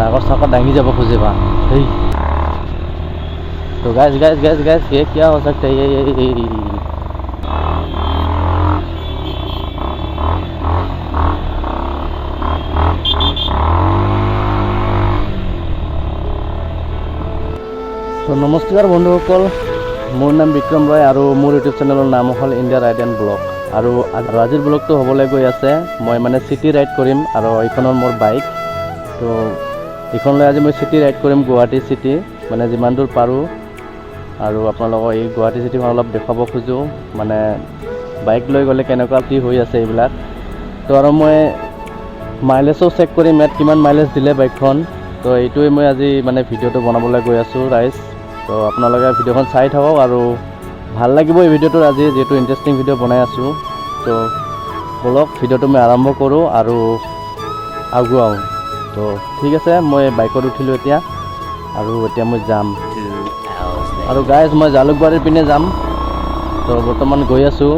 আগৰ চকা দাঙি যাব খোজে বা সেই तो गाइस गाइस गाइस गाइस ये क्या हो सकता है ये तो नमस्कार बंधुসকল मोर नाम विक्रम रॉय और मोर यूट्यूब चैनल नाम हल इंडिया राइड एंड ब्लॉग और आजिर ब्लॉग तो हबले गई आछे मैं माने सिटी राइड करिम और एखन मोर बाइक तो एखन লৈ आज मैं सिटी राइड करिम गुवाहाटी सिटी माने जिमान दूर पारो और आपनलोक এই गुवाहाटी सिटी अलप देखाब खोजो माने बाइक লৈ गले केनेका की হৈ আছে এইবিলাক तो और मैं माइलेजो चेक करिम यात किमान माइलेज दिले बाइकखन तो এইটোৱে মই আজি মানে ভিডিওটো বনাবলৈ গৈ আছো ৰাইজ तो আপোনালোকে ভিডিওখন চাই থাকক আৰু ভাল লাগিব এই ভিডিওটো আজি যেটো ইন্টাৰেস্টিং ভিডিও বনাই আছো তো বলক ভিডিওটো মই আৰম্ভ কৰো আৰু আগুৱাও তো ঠিক আছে মই বাইকত উঠিলো এতিয়া আৰু এতিয়া মই যাম আৰু গাইজ মই জালুকবাৰীৰ পিনে যাম তো বৰ্তমান গৈ আছো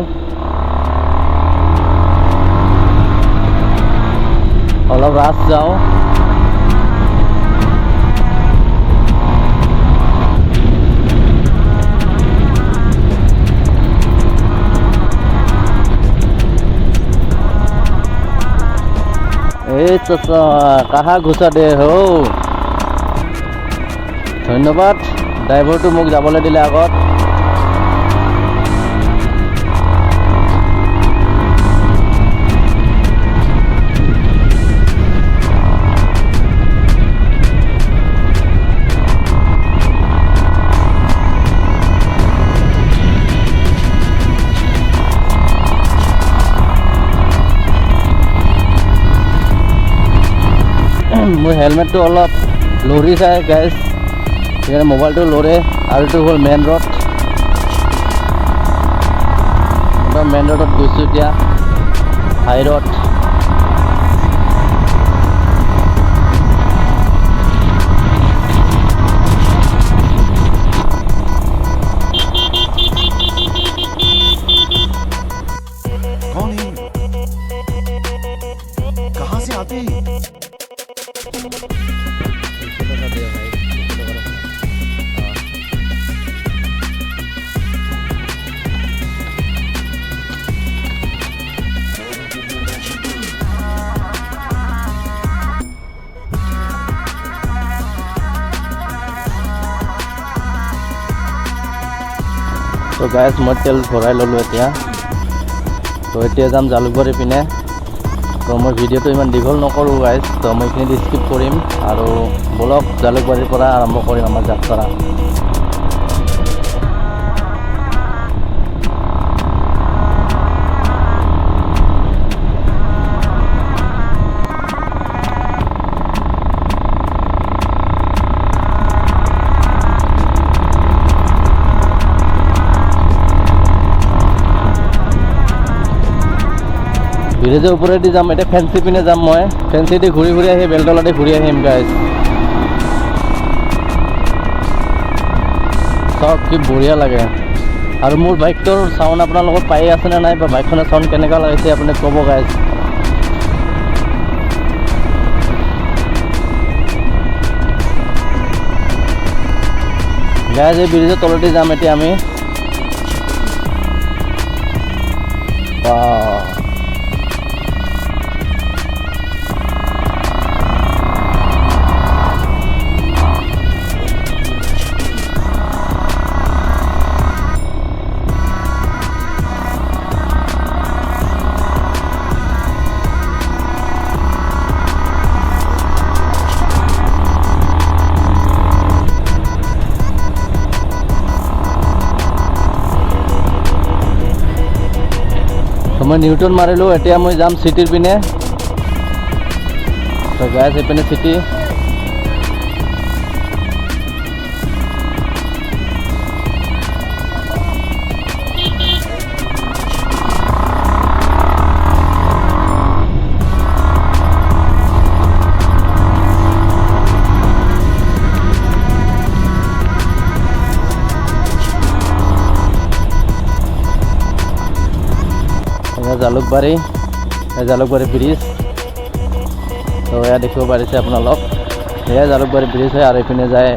অলপ ৰাস যাও चाचा कहाँ घुसा दे हो धन्यवाद ड्राइवर तो मुझे जाबले दिले आगत मोर हेलमेट तो अलग लरी जाए गाइज मोबाइल तो लरे और तो हल मेन रोड मेन रोडत गई इतना हाई रोड कौन है कहाँ से आते हैं तो गाइस मैं तेल भराई ललो एतिया तो एतिया जाम जालुकबारी पिने तो मैं भिडिओ तो इमान दीघल नकरो गाइस तो मैं इखिनि स्किप करिम और ब्लॉग जालुकबारीर পৰা आरम्भ करिम आमार यात्रा ब्रिजेर ऊपरेदी जाम एटा फैंसी पिने जाम मैं फैंसी दी घूरी घूरी आहि बेलतला दी घूरी आहिम गाइस सब कि बढ़िया लगे और मोर बाइकटोर साउंड आपनार लगत पाई आछे ना नाइ बा बाइकखনৰ साउंड केनेका लागिছে आपनि कब गाइस गाइस এই ব্রিজের তলতে যাম এতিয়া আমি मैं निউটন मारिलो एतिया मैं जाम सिटीर पिने तो गाइस एपिने सिटी জালুকবাৰী ব্ৰিজ তো এয়া দেখিব পাৰিছে আপোনালোক এয়া জালুকবাৰী ব্ৰিজ হয় আৰু এইপিনে যায়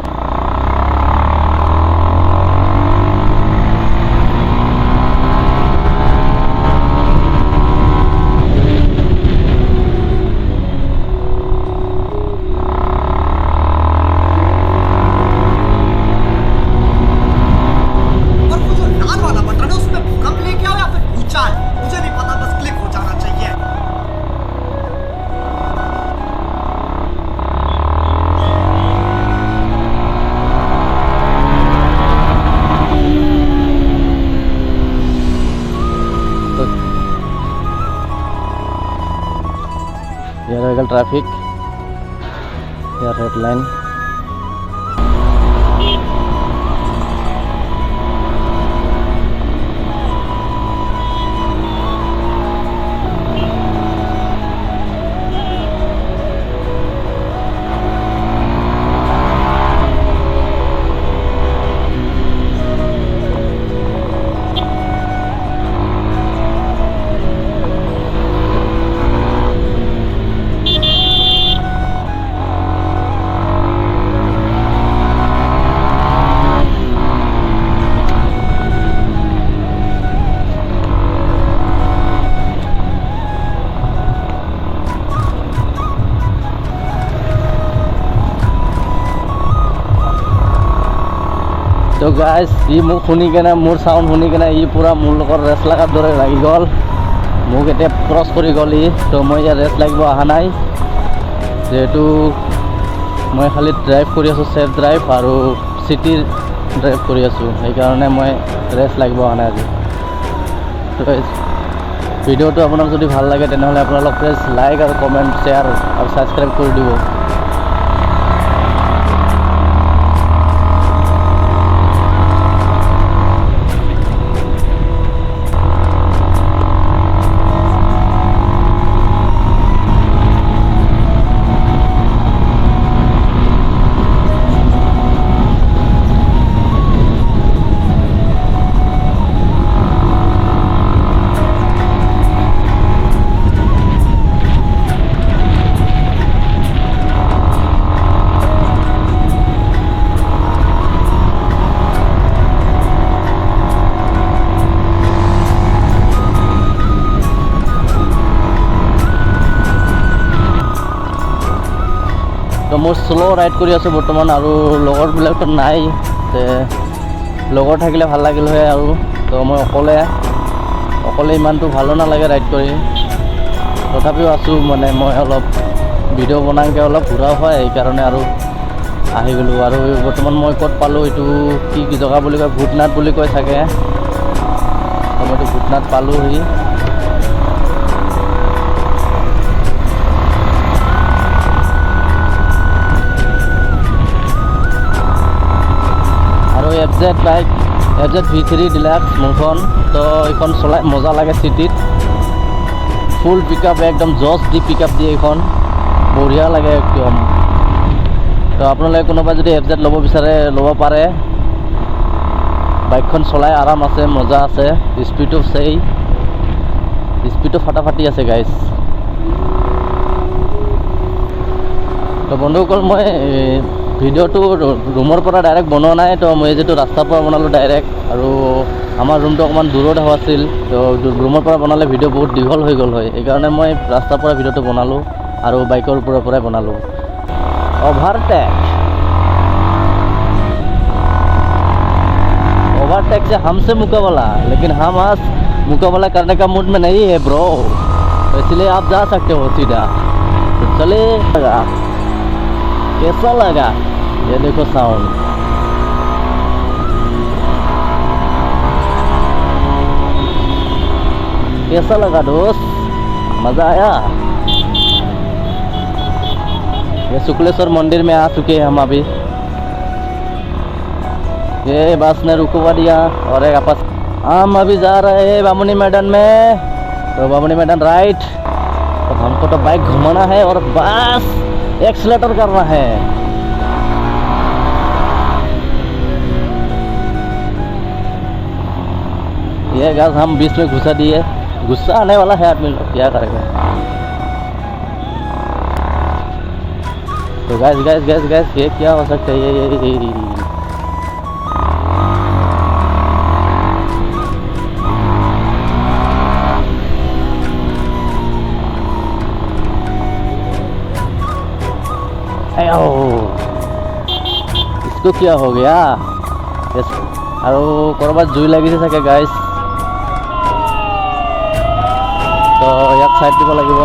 और वो जो लाल वाला बटन है उसमें भूकंप लेके आओ या फिर भूचाल, मुझे नहीं पता, बस क्लिक हो जाना चाहिए। ইয়াৰ হৈ গ'ল ট্ৰাফিক ইয়াৰ ৰেড লাইন তো গাইজ ই মোক শুনি কেনে মোৰ চাউণ্ড শুনি কেনে ই পূৰা মোৰ লগত ৰেষ্ট লগাৰ দৰে লাগি গ'ল মোক এতিয়া ক্ৰছ কৰি গ'ল ই তো মই ইয়াত ৰেষ্ট লাগিব অহা নাই যিহেতু মই খালি ড্ৰাইভ কৰি আছোঁ ছেফ ড্ৰাইভ আৰু চিটিৰ ড্ৰাইভ কৰি আছোঁ সেইকাৰণে মই ৰেষ্ট লাগিব অহা নাই আজি তো ভিডিঅ'টো আপোনাক যদি ভাল লাগে তেনেহ'লে আপোনালোক প্লিজ লাইক আৰু কমেণ্ট শ্বেয়াৰ আৰু ছাবস্ক্ৰাইব কৰি দিব তো মই শ্ল' ৰাইড কৰি আছোঁ বৰ্তমান আৰু লগৰবিলাকতো নাই লগৰ থাকিলে ভাল লাগিল হয় আৰু তো মই অকলে ইমানটো ভালো নালাগে ৰাইড কৰি তথাপিও আছোঁ মানে মই অলপ ভিডিঅ' বনাওঁকৈ অলপ ঘূৰাও হয় সেইকাৰণে আৰু আহি গ'লোঁ আৰু বৰ্তমান মই ক'ত পালোঁ এইটো কি জেগা বুলি কয় ভূটনাথ বুলি কয় চাগে তো মইতো ভূটনাথ পালোঁহি FZ bike FZ V3 deluxe মোৰখন তো এইখন চলাই মজা লাগে চিটিত ফুল পিক আপ একদম জছ দি পিক আপ দিয়ে এইখন বঢ়িয়া লাগে একদম তো আপোনালোকে কোনোবাই যদি FZ ল'ব বিচাৰে ল'ব পাৰে বাইকখন চলাই আৰাম আছে মজা আছে স্পীডো ফাটাফাটি আছে গাইজ তো বন্ধুসকল মই ভিডিঅ'টো ৰুমৰ পৰা ডাইৰেক্ট বনোৱা নাই তো মই যিটো ৰাস্তাৰ পৰা বনালোঁ ডাইৰেক্ট আৰু আমাৰ ৰুমটো অকণমান দূৰত আছিল তো ৰুমৰ পৰা বনালে ভিডিঅ' বহুত দীঘল হৈ গ'ল হয় সেইকাৰণে মই ৰাস্তাৰ পৰা ভিডিঅ'টো বনালোঁ আৰু বাইকৰ ওপৰৰ পৰাই বনালোঁ ओवरटेक से हमसे मुकाबला लेकिन हम आज मुकाबला करने का मूड में नहीं है ब्रो तो इसलिए आप जा सकते हो सीधा तो चले लगा कैसा लगा ये देखो साउंड कैसा लगा दोस्त मज़ा आया ये शुक्लेश्वर मंदिर में आ चुके हैं हम अभी ये बस ने रुकवा दिया और एक आपस हम अभी जा रहे हैं बामुनी मैदान में तो बामुनी मैदान राइट तो हमको तो बाइक घुमाना है और बस एक्सीलेटर करना है ये गैस हम बीच में घुसा दिए गुस्सा आने वाला है आदमी लोग क्या करेगा तो गाइस ये क्या हो सकता है ये आयो, इसको क्या हो गया यस আৰু কৰবাত জুই লাগিছে চাগে গাইস তো ইয়াক সাইড দিব লাগিব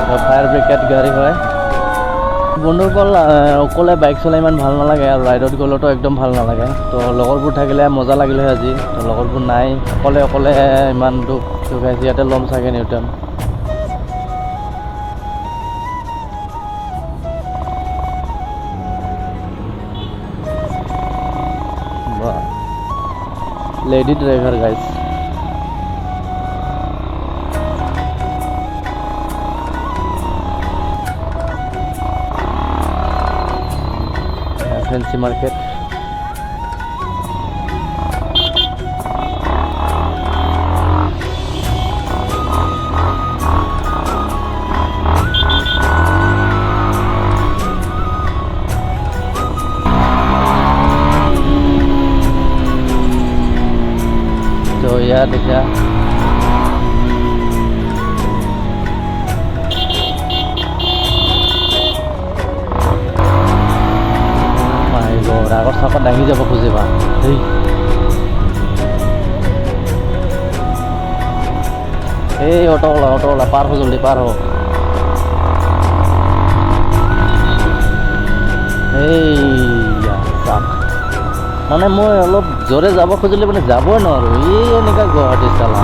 তো ফায়াৰ ব্ৰিগেড গাড়ী হয় বন্ধুসকল অকলে বাইক চলাই ইমান ভাল নালাগে আৰু ৰাইডত গ'লেতো একদম ভাল নালাগে তো লগৰবোৰ থাকিলে মজা লাগিলে আজি তো লগৰবোৰ নাই অকলে ইমান দুখ তো গাইস ইয়াতে ল'ম চাগে Newton lady driver guys fancy market तो यार देखा माय गॉड আগৰ চাপত দাঙি যাব খুজিবা এই অটোলা পাৰ হৈ জলদি পাৰ হ এইয়া চাপ মানে মই অলপ জোৰে যাব খুজিলে মানে যাবই নোৱাৰো এই এনেকা গুৱাহাটী চালা